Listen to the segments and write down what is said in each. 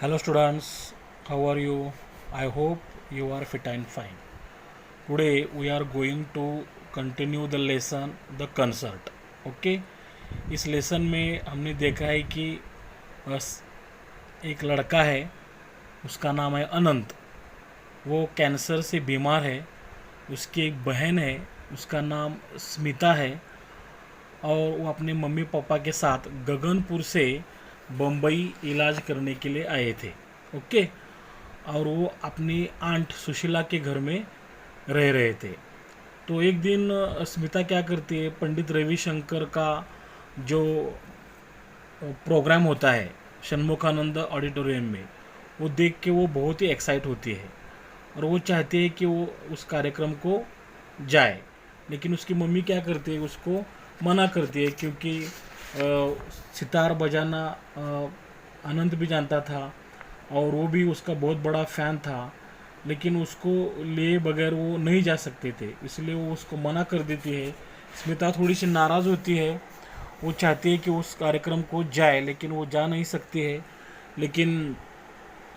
Hello students, how are you? I hope you are fit and fine. Today we are going to continue the lesson the concert. Okay? इस lesson में हमने देखा है कि बस एक लड़का है, उसका नाम है अनंत। वो कैंसर से बीमार है। उसकी एक बहन है, उसका नाम स्मिता है। और वो अपने मम्मी पापा के साथ गगनपुर से बम्बई इलाज करने के लिए आए थे। ओके। और वो अपनी आंट सुशीला के घर में रह रहे थे। तो एक दिन स्मिता क्या करती है, पंडित रविशंकर का जो प्रोग्राम होता है षणमुखानंद ऑडिटोरियम में, वो देख के वो बहुत ही एक्साइट होती है और वो चाहती है कि वो उस कार्यक्रम को जाए। लेकिन उसकी मम्मी क्या करती है, उसको मना करती है, क्योंकि सितार बजाना अनंत भी जानता था और वो भी उसका बहुत बड़ा फ़ैन था। लेकिन उसको लिए बगैर वो नहीं जा सकते थे, इसलिए वो उसको मना कर देती है। स्मिता थोड़ी सी नाराज़ होती है। वो चाहती है कि उस कार्यक्रम को जाए, लेकिन वो जा नहीं सकती है। लेकिन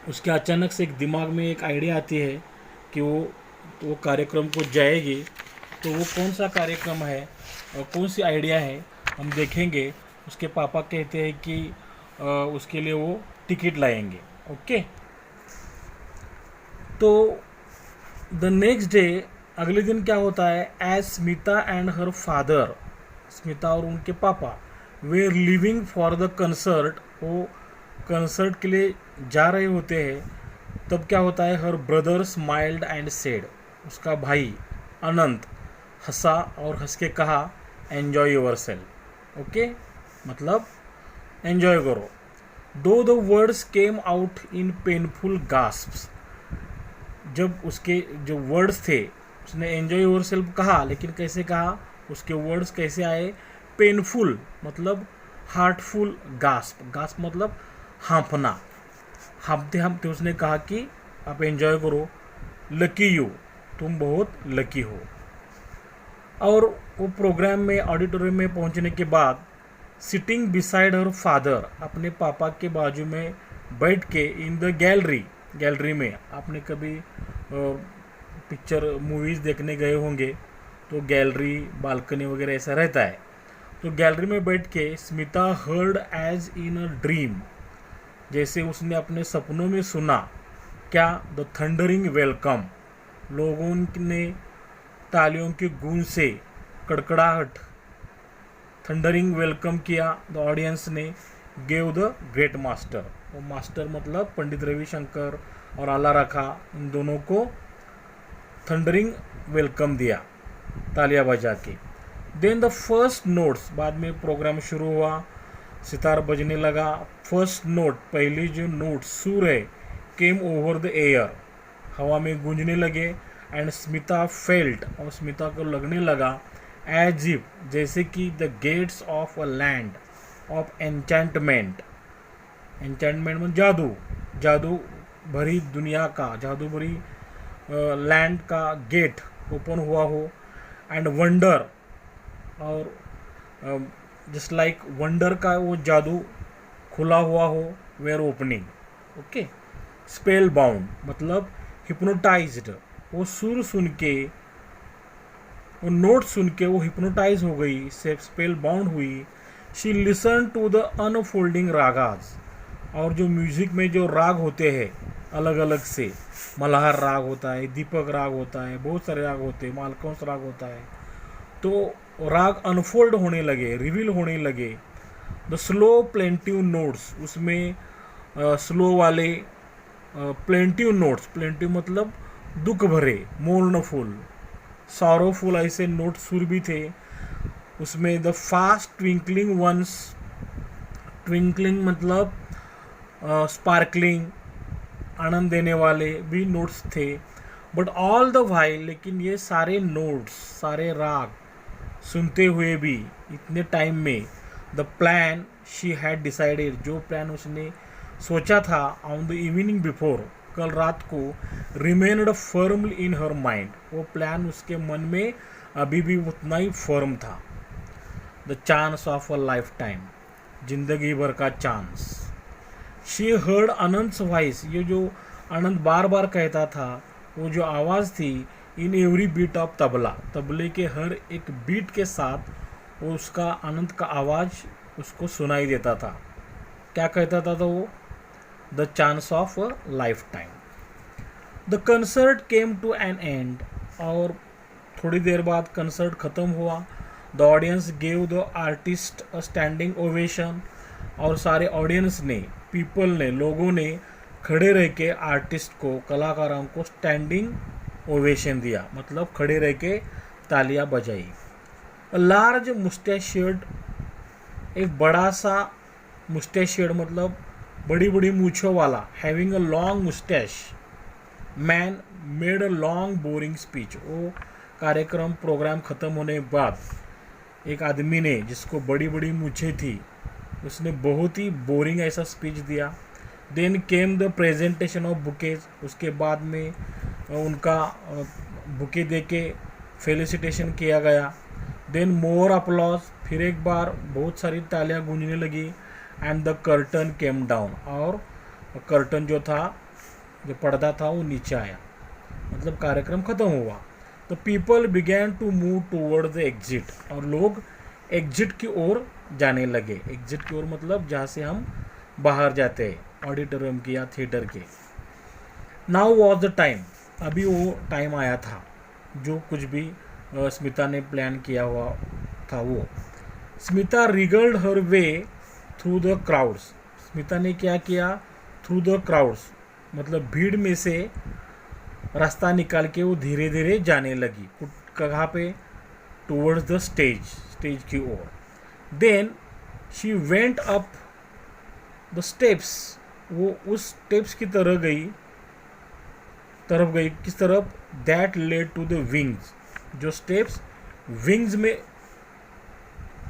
उसके अचानक से एक दिमाग में एक आइडिया आती है कि वो कार्यक्रम को जाएगी। तो वो कौन सा कार्यक्रम है और कौन सी आइडिया है, हम देखेंगे। उसके पापा कहते हैं कि उसके लिए वो टिकट लाएंगे। ओके। तो द नेक्स्ट डे, अगले दिन क्या होता है, as Smita and her father, Smita और उनके पापा वे लिविंग फॉर द कंसर्ट, वो कंसर्ट के लिए जा रहे होते हैं। तब क्या होता है, her brother smiled and said, उसका भाई अनंत हंसा और हंस के कहा, एन्जॉय योर सेल्फ। ओके, मतलब एन्जॉय करो। Though the words came out in painful gasps, जब उसके जो वर्ड्स थे, उसने एन्जॉय योर सेल्फ कहा, लेकिन कैसे कहा, उसके वर्ड्स कैसे आए, पेनफुल मतलब हार्टफुल, गास्प, गास्प मतलब हाँफना, हाँफते हाँफते उसने कहा कि आप एंजॉय करो, लकी यू, तुम बहुत लकी हो। और वो प्रोग्राम में ऑडिटोरियम में पहुंचने के बाद सिटिंग बिसाइड हर फादर, अपने पापा के बाजू में बैठ के, इन द गैलरी, गैलरी में आपने कभी पिक्चर मूवीज़ देखने गए होंगे तो गैलरी बालकनी वगैरह ऐसा रहता है। तो गैलरी में बैठ के Smita heard as in a dream, जैसे उसने अपने सपनों में सुना क्या, द थंडरिंग वेलकम, लोगों ने तालियों की गूंज से कड़कड़ाहट, थंडरिंग वेलकम किया द ऑडियंस ने, गेव द ग्रेट मास्टर, वो मास्टर मतलब पंडित रविशंकर और आला रखा, इन दोनों को थंडरिंग वेलकम दिया तालियां बजा के। देन द फर्स्ट नोट्स, बाद में प्रोग्राम शुरू हुआ, सितार बजने लगा। फर्स्ट नोट, पहली जो नोट सुर है, केम ओवर द एयर, हवा में गूंजने लगे। एंड स्मिता फेल्ट, और स्मिता को लगने लगा, एज इफ, जैसे कि the gates of a land of enchantment, enchantment मतलब जादू, जादू भरी दुनिया का, जादू भरी लैंड का गेट ओपन हुआ हो। एंड वंडर, और जस्ट लाइक वंडर का वो जादू खुला हुआ हो, where opening. Okay. Spellbound मतलब हिप्नोटाइज्ड, वो सुर सुन के, वो नोट सुन के वो हिप्नोटाइज हो गई, से स्पेल बाउंड हुई। She listen to the unfolding ragas, और जो म्यूजिक में जो राग होते हैं अलग अलग से, मल्हार राग होता है, दीपक राग होता है, बहुत सारे राग होते हैं, मालकंस राग होता है। तो राग अनफोल्ड होने लगे, रिवील होने लगे। द स्लो प्लेंटिव नोट्स, उसमें स्लो वाले प्लेंटिव नोट्स, प्लेंटिव मतलब दुख भरे, मोर्नफुल, सॉरोफुल, ऐसे नोट सुर भी थे उसमें। The fast twinkling ones, twinkling मतलब स्पार्कलिंग, आनंद देने वाले भी नोट्स थे। बट ऑल द वाइल, लेकिन ये सारे नोट्स, सारे राग सुनते हुए भी इतने टाइम में, the plan she had decided, जो प्लान उसने सोचा था ऑन द इवनिंग बिफोर, कल रात को, रिमेन्ड फर्म इन हर माइंड, वो प्लान उसके मन में अभी भी उतना ही फर्म था। The chance of a life time, जिंदगी भर का chance. She heard Anant voice, ये जो अनंत बार बार कहता था, वो जो आवाज़ थी, in every beat of tabla, तबले के हर एक बीट के साथ वो उसका अनंत का आवाज़ उसको सुनाई देता था। क्या कहता था तो वो, the chance of a lifetime. The concert came to an end, और थोड़ी देर बाद कंसर्ट ख़त्म हुआ। The audience gave the artist a standing ovation, और सारे ऑडियंस ने, पीपल ने, लोगों ने खड़े रह के आर्टिस्ट को, कलाकारों को स्टैंडिंग ओवेशन दिया, मतलब खड़े रह के तालियां बजाई। अ लार्ज मुस्टैशियर्ड, एक बड़ा सा मुस्टैशियर्ड मतलब बड़ी बड़ी मूछों वाला, having a long Moustache man made a long boring speech. वो कार्यक्रम प्रोग्राम ख़त्म होने के बाद एक आदमी ने, जिसको बड़ी बड़ी मूछें थी, उसने बहुत ही बोरिंग ऐसा स्पीच दिया। Then came the presentation of bouquets, उसके बाद में उनका बुके दे के फेलिसिटेशन किया गया। देन मोर अपलॉज, फिर एक बार बहुत सारी तालियां गूंजने लगी। And the curtain came down, और कर्टन जो था, जो पर्दा था, वो नीचे आया, मतलब कार्यक्रम ख़त्म हुआ। तो people began to move toward the exit, और लोग एग्जिट की ओर जाने लगे। एग्जिट की ओर मतलब जहाँ से हम बाहर जाते हैं, ऑडिटोरियम के या थिएटर के। नाउ वॉज द टाइम, अभी वो टाइम आया था, जो कुछ भी स्मिता ने प्लान किया हुआ था वो। Smita wriggled her way through the crowds, Smita ने क्या किया, थ्रू द क्राउड्स मतलब भीड़ में से रास्ता निकाल के वो धीरे धीरे जाने लगी। कहाँ पे, टूवर्ड्स द स्टेज, स्टेज की ओर। Then she went up the steps, वो उस स्टेप्स की तरफ गई, किस तरफ, that led to the wings, जो स्टेप्स विंग्स में,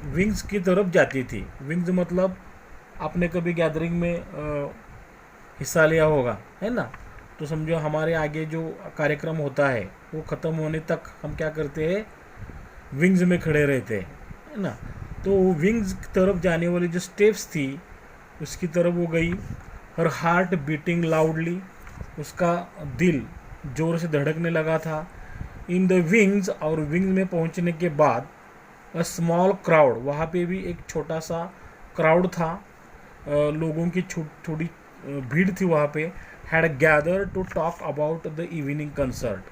विंग्स की तरफ जाती थी। विंग्स मतलब आपने कभी गैदरिंग में हिस्सा लिया होगा, है ना, तो समझो हमारे आगे जो कार्यक्रम होता है वो ख़त्म होने तक हम क्या करते हैं, विंग्स में खड़े रहते हैं, है ना। तो विंग्स की तरफ जाने वाली जो स्टेप्स थी, उसकी तरफ वो गई। हर हार्ट बीटिंग लाउडली, उसका दिल ज़ोर से धड़कने लगा था। इन द विंग्स, और विंग्स में पहुंचने के बाद अ स्मॉल क्राउड, वहाँ पे भी एक छोटा सा क्राउड था, लोगों की थोड़ी भीड़ थी वहाँ पे। Had gather to talk about the evening concert,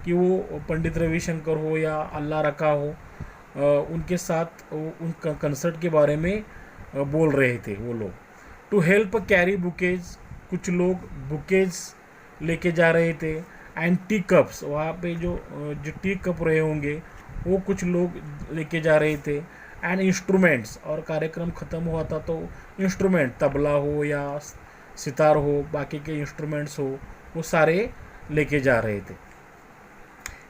कि वो पंडित रविशंकर हो या अल्लाह रखा हो, उनके साथ उन कंसर्ट के बारे में बोल रहे थे वो लोग। टू हेल्प कैरी बुकेज, कुछ लोग बुकेज लेके जा रहे थे। एंड टी कप्स, वहाँ पे जो टी कप रहे होंगे वो कुछ लोग लेके जा रहे थे। एंड इंस्ट्रूमेंट्स, और कार्यक्रम ख़त्म हुआ था तो इंस्ट्रूमेंट, तबला हो या सितार हो, बाकी के इंस्ट्रूमेंट्स हो, वो सारे लेके जा रहे थे।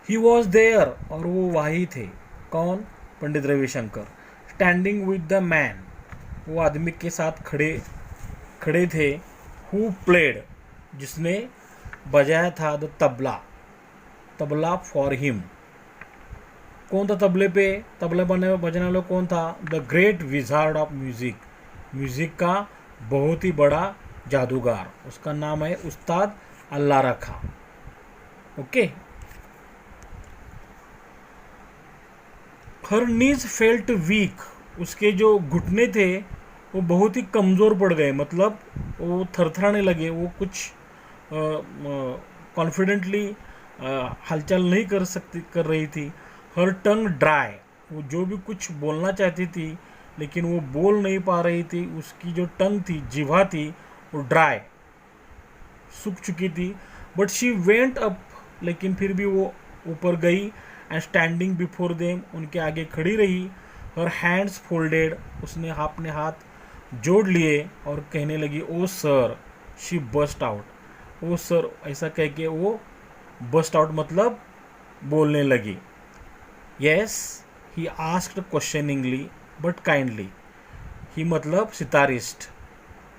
ही वॉज देयर, और वो वही थे, कौन, Pandit Ravi Shankar. Standing with the man, वो आदमी के साथ खड़े थे। हु प्लेड, जिसने बजाया था द तबला फॉर हिम। कौन था तबले पे, तबला बजाने वाला कौन था, the great wizard of music, music का बहुत ही बड़ा जादूगर, उसका नाम है उस्ताद अल्लाह रखा। ओके। हर नीज फेल्ट वीक, उसके जो घुटने थे वो बहुत ही कमज़ोर पड़ गए, मतलब वो थरथराने लगे, वो कुछ कॉन्फिडेंटली हलचल नहीं कर रही थी। हर टंग ड्राई, वो जो भी कुछ बोलना चाहती थी लेकिन वो बोल नहीं पा रही थी, उसकी जो टंग थी, जिह्वा थी, वो ड्राई, सूख चुकी थी। बट शी वेंट अप, लेकिन फिर भी वो ऊपर गई। एंड स्टैंडिंग बिफोर देम, उनके आगे खड़ी रही। हर हैंड्स फोल्डेड, उसने अपने हाथ जोड़ लिए और कहने लगी, oh sir. She burst out, oh sir ऐसा कह के वो बस्ट आउट मतलब बोलने लगी। Yes he asked questioningly but kindly, he मतलब सितारिस्ट,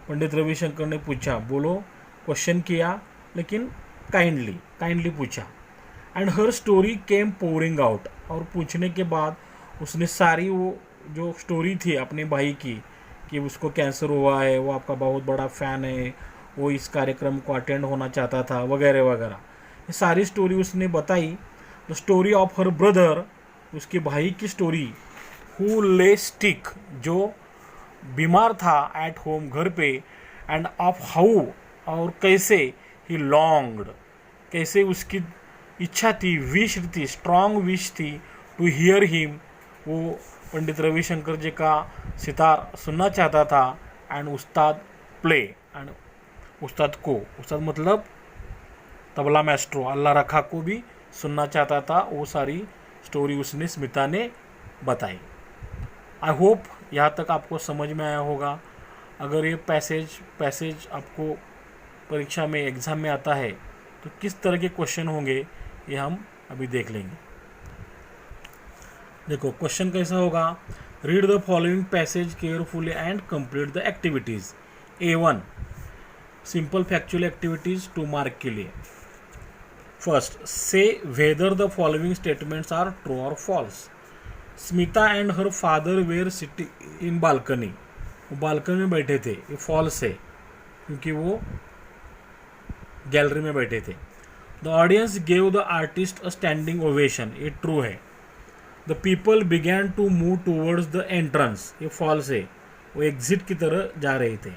पंडित रविशंकर ने पूछा, बोलो, क्वेश्चन किया लेकिन काइंडली पूछा। And her story came pouring out, और पूछने के बाद उसने सारी वो जो स्टोरी थी अपने भाई की, कि उसको कैंसर हुआ है, वो आपका बहुत बड़ा फ़ैन है, वो इस कार्यक्रम को अटेंड होना चाहता था वगैरह वगैरह। ये सारी स्टोरी उसने बताई। The story of her brother, उसके भाई की स्टोरी, हु ले स्टिक, जो बीमार था एट होम, घर पे, एंड ऑफ हाउ, और कैसे, ही लॉन्ग्ड, कैसे उसकी इच्छा थी, विश थी, स्ट्रांग विश थी, टू हियर हिम, वो पंडित रविशंकर जी का सितार सुनना चाहता था, एंड उस्ताद प्ले, एंड उस्ताद मतलब तबला मैस्ट्रो अल्लाह रखा को भी सुनना चाहता था। वो सारी स्टोरी उसने स्मिता ने बताई। आई होप यहाँ तक आपको समझ में आया होगा। अगर ये पैसेज आपको परीक्षा में, एग्ज़ाम में आता है तो किस तरह के क्वेश्चन होंगे ये हम अभी देख लेंगे। देखो क्वेश्चन कैसा होगा, read the following passage carefully and complete the activities. A1 simple factual activities 2 mark के लिए। First, say whether the following statements are true और false. Smita and her father were sitting in balcony, वो balcony में बैठे थे, ये false है क्योंकि वो गैलरी में बैठे थे। The audience gave the artist a standing ovation, ये ट्रू है। The people began to move towards the entrance, ये फॉल्स है, वो एग्जिट की तरह जा रहे थे।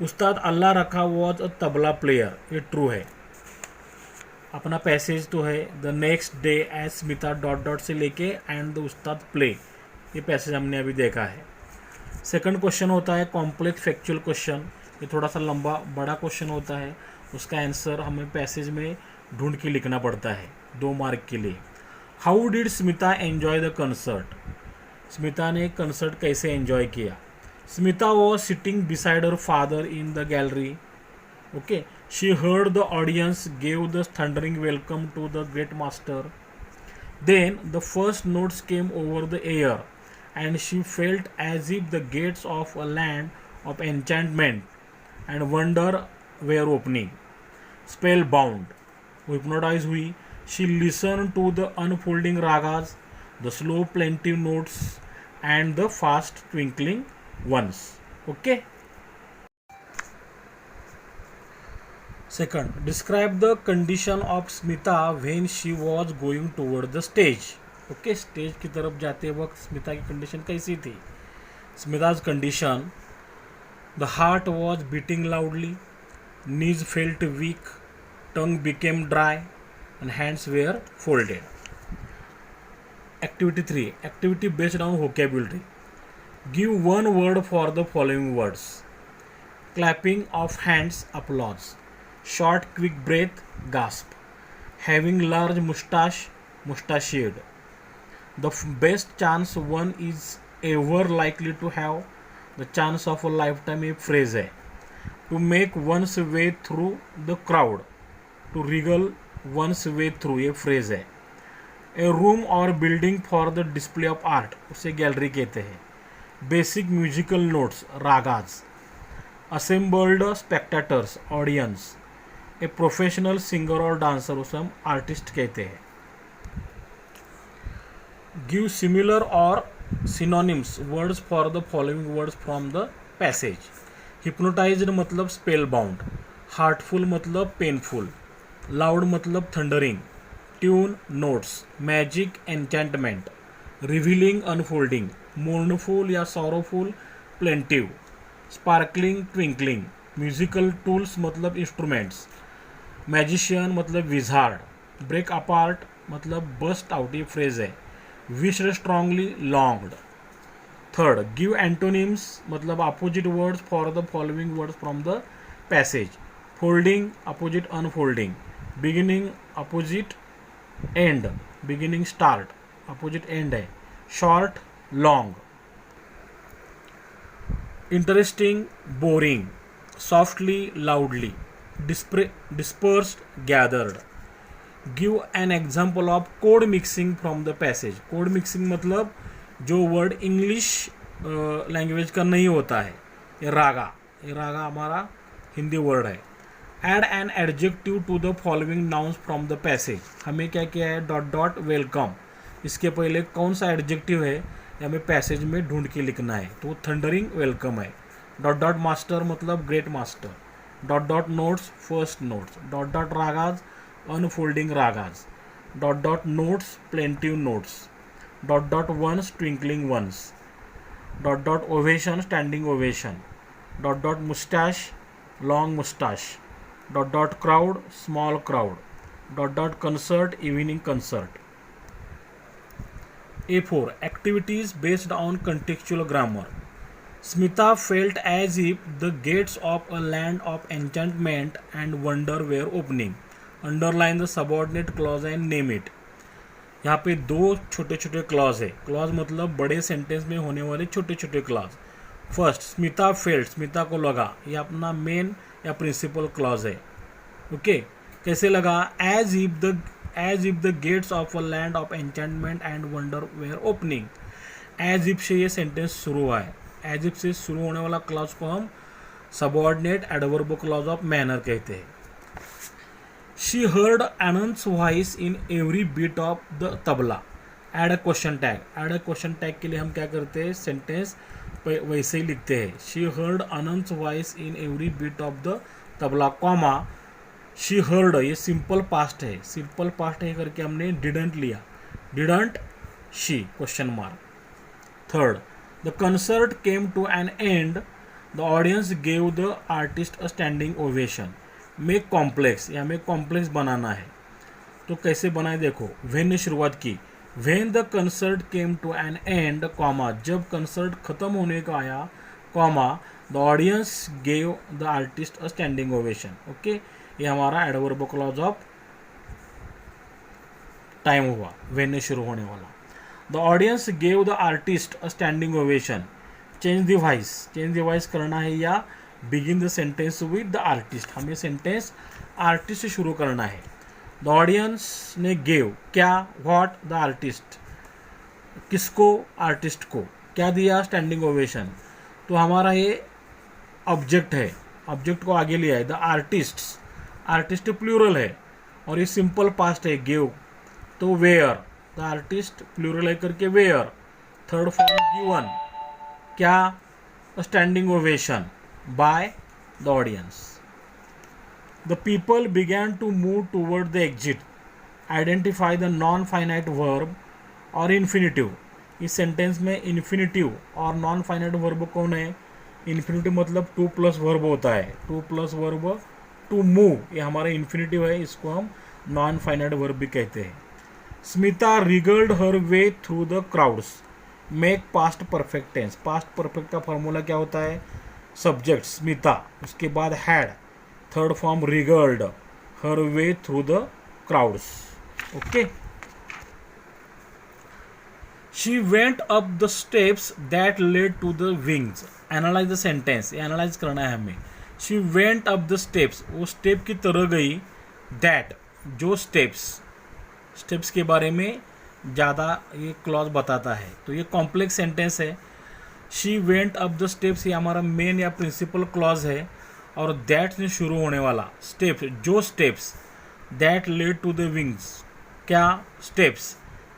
Ustad Allah Rakha was a tabla player, ये ट्रू है। अपना पैसेज तो है, the next day as Smita dot dot से लेके एंड द उस्ताद प्ले, ये पैसेज हमने अभी देखा है। सेकंड क्वेश्चन होता है कॉम्प्लेक्स फैक्चुअल क्वेश्चन, ये थोड़ा सा लंबा बड़ा क्वेश्चन होता है, उसका आंसर हमें पैसेज में ढूंढ के लिखना पड़ता है 2 मार्क के लिए। How did Smita enjoy the concert, Smita ने कंसर्ट कैसे एंजॉय किया। Smita was sitting beside her father in the gallery, okay, she heard the audience gave the thundering welcome to the great master, then the first notes came over the air and she felt as if the gates of a land of enchantment and wonder were opening. Spellbound, वो hypnotized हुई, she listened to the unfolding ragas, the slow plaintive notes and the fast twinkling ones. Okay. Second, describe the condition of Smita when she was going toward the stage. Okay, stage की तरफ जाते वक्त स्मिता की condition कैसी थी। Smita's condition, the heart was beating loudly, knees felt weak, tongue became dry and hands were folded. Activity 3, activity based on vocabulary. Give 1 word for the following words. Clapping of hands, applause, short quick breath, gasp, having large moustache, moustached, the best chance one is ever likely to have, the chance of a lifetime, ये phrase है। to make one's way through the crowd, to wriggle one's way through, ये phrase है। a room or building for the display of art, उसे gallery कहते हैं। basic musical notes, ragas, assembled spectators, audience, a professional singer or dancer, उसे हम artist कहते हैं। Give similar और synonyms words for the following words from the passage. Hypnotised मतलब spellbound, heartful मतलब पेनफुल, लाउड मतलब thundering, tune notes, magic enchantment, revealing unfolding, mournful या sorrowful plaintive, sparkling twinkling, musical tools मतलब instruments, magician मतलब wizard, break apart मतलब burst out, ये phrase है। Wished strongly, longed. Third, give antonyms मतलब opposite words for the following words from the passage. Folding opposite unfolding, beginning opposite end, beginning start, opposite end है। Short long. Interesting boring, softly loudly, dispersed gathered. Give an example of code mixing from the passage. Code mixing मतलब जो word English language का नहीं होता है, ये रागा हमारा Hindi word है। Add an adjective to the following nouns from the passage. हमें क्या किया है, डॉट डॉट वेलकम, इसके पहले कौन सा एडजेक्टिव है या हमें पैसेज में ढूंढ के लिखना है, तो थंडरिंग वेलकम है। डॉट डॉट मास्टर मतलब great master, dot dot notes first notes, dot dot ragas unfolding ragas, dot dot notes plaintive notes, dot dot ones twinkling ones, dot dot ovation standing ovation, dot dot moustache long moustache, dot dot crowd small crowd, dot dot concert evening concert. A4 activities based on contextual grammar. Smita felt as if the gates of a land of enchantment and wonder were opening. Underline the subordinate clause and name it. यहाँ पे दो छोटे छोटे clause है। Clause मतलब बड़े sentence में होने वाले छोटे छोटे clause. First, Smita felt, Smita को लगा, ये अपना मेन या प्रिंसिपल क्लॉज है। ओके, कैसे लगा? As if the gates of a land of enchantment and wonder were opening. As if से ये सेंटेंस शुरू हुआ है। एज इफ से शुरू होने वाला क्लॉज को हम subordinate adverb clause of manner कहते हैं। She heard Anand's voice in every beat of the tabla. Add a question tag. Add a question tag के लिए हम क्या करते हैं? सेंटेंस वैसे ही लिखते हैं। She heard Anand's voice in every beat of the tabla, comma she heard, ये सिंपल पास्ट है। सिंपल पास्ट है करके हमने डिडंट लिया, didn't she question mark. Third, the concert came to an end, the audience gave the artist a standing ovation. Make complex, या हमें complex बनाना है, तो कैसे बनाए देखो। व्हेन ने शुरुआत की, when the concert came to an end, comma जब कंसर्ट खत्म होने का आया, comma the audience gave the artist a standing ovation. Okay, ये हमारा एडवर्ब क्लॉज ऑफ टाइम हुआ, व्हेन ने शुरू होने वाला। The audience gave the artist a standing ovation. Change the voice, change the voice करना है या begin the sentence with the artist, हमें सेंटेंस आर्टिस्ट से शुरू करना है। द ऑडियंस ने गेव, क्या, व्हाट, द आर्टिस्ट, किसको, आर्टिस्ट को, क्या दिया, स्टैंडिंग ओवेशन। तो हमारा ये ऑब्जेक्ट है, ऑब्जेक्ट को आगे लिया है। द आर्टिस्ट, आर्टिस्ट प्लूरल है और ये सिंपल पास्ट है, गिव, तो वेयर, द आर्टिस्ट प्लूरल है करके वेयर। थर्ड फॉर्म गिवन, क्या, standing ovation by the audience. The people began to move toward the exit. Identify the non finite verb और infinitive. इस सेंटेंस में infinitive और non finite verb कौन है? Infinitive मतलब टू प्लस वर्ब होता है, to plus verb to move, ये हमारा इन्फिनिटिव है, इसको हम नॉन फाइनाइट वर्ब भी कहते हैं। Smita wriggled her way through the crowds. Make past perfect tense. Past perfect का फॉर्मूला क्या होता है? सब्जेक्ट स्मिता, उसके बाद had, third form wriggled her way through the crowds. Okay, she went up the steps that led to the wings. Analyse the sentence, analyse करना है हमें। She went up the steps, वो step की तरह गई। That, जो steps, steps के बारे में ज़्यादा ये क्लॉज बताता है, तो ये कॉम्प्लेक्स सेंटेंस है। She went up the steps, ये हमारा मेन या प्रिंसिपल क्लॉज है, और दैट से शुरू होने वाला स्टेप्स, जो steps, that led to the wings, क्या, स्टेप्स,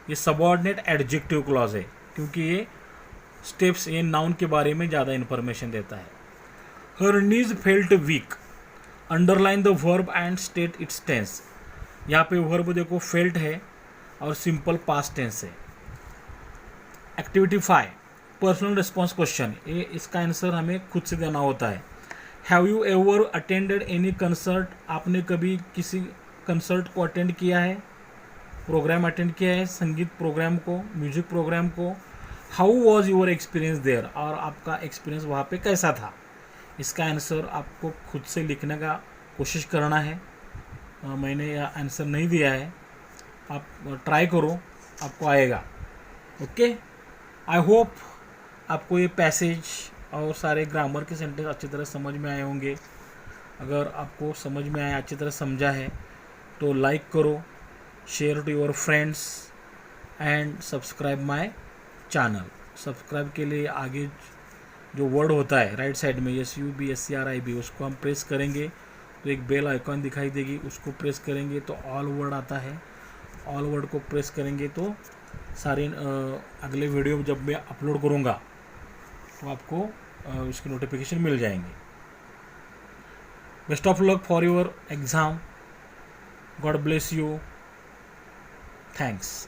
ये सबऑर्डिनेट एडजेक्टिव क्लॉज है, क्योंकि ये स्टेप्स, ये नाउन के बारे में ज़्यादा इंफॉर्मेशन देता है। Her knees felt weak. Underline the verb and state its tense. यहाँ पे वर्ब देखो फेल्ट है और सिंपल पास्ट टेंस है। Activity 5, personal response question. ये इसका आंसर हमें खुद से देना होता है। Have you ever attended any concert? आपने कभी किसी कंसर्ट को अटेंड किया है, प्रोग्राम अटेंड किया है, संगीत प्रोग्राम को, म्यूजिक प्रोग्राम को? How was your experience there? और आपका एक्सपीरियंस वहाँ पे कैसा था? इसका आंसर आपको खुद से लिखने का कोशिश करना है। मैंने यह आंसर नहीं दिया है, आप ट्राई करो, आपको आएगा। ओके, आई होप आपको ये पैसेज और सारे ग्रामर के सेंटेंस अच्छी तरह समझ में आए होंगे। अगर आपको समझ में आया, अच्छी तरह समझा है, तो लाइक करो, share to your friends and subscribe my channel. Subscribe के लिए आगे जो वर्ड होता है राइट साइड में, SUBSCRIB, उसको हम प्रेस करेंगे तो एक बेल आइकॉन दिखाई देगी, उसको प्रेस करेंगे तो ऑल वर्ड आता है। ऑल वर्ड को प्रेस करेंगे तो सारी अगले वीडियो जब मैं अपलोड करूँगा तो आपको उसकी नोटिफिकेशन मिल जाएंगी. Best of luck for your exam. God bless you. Thanks.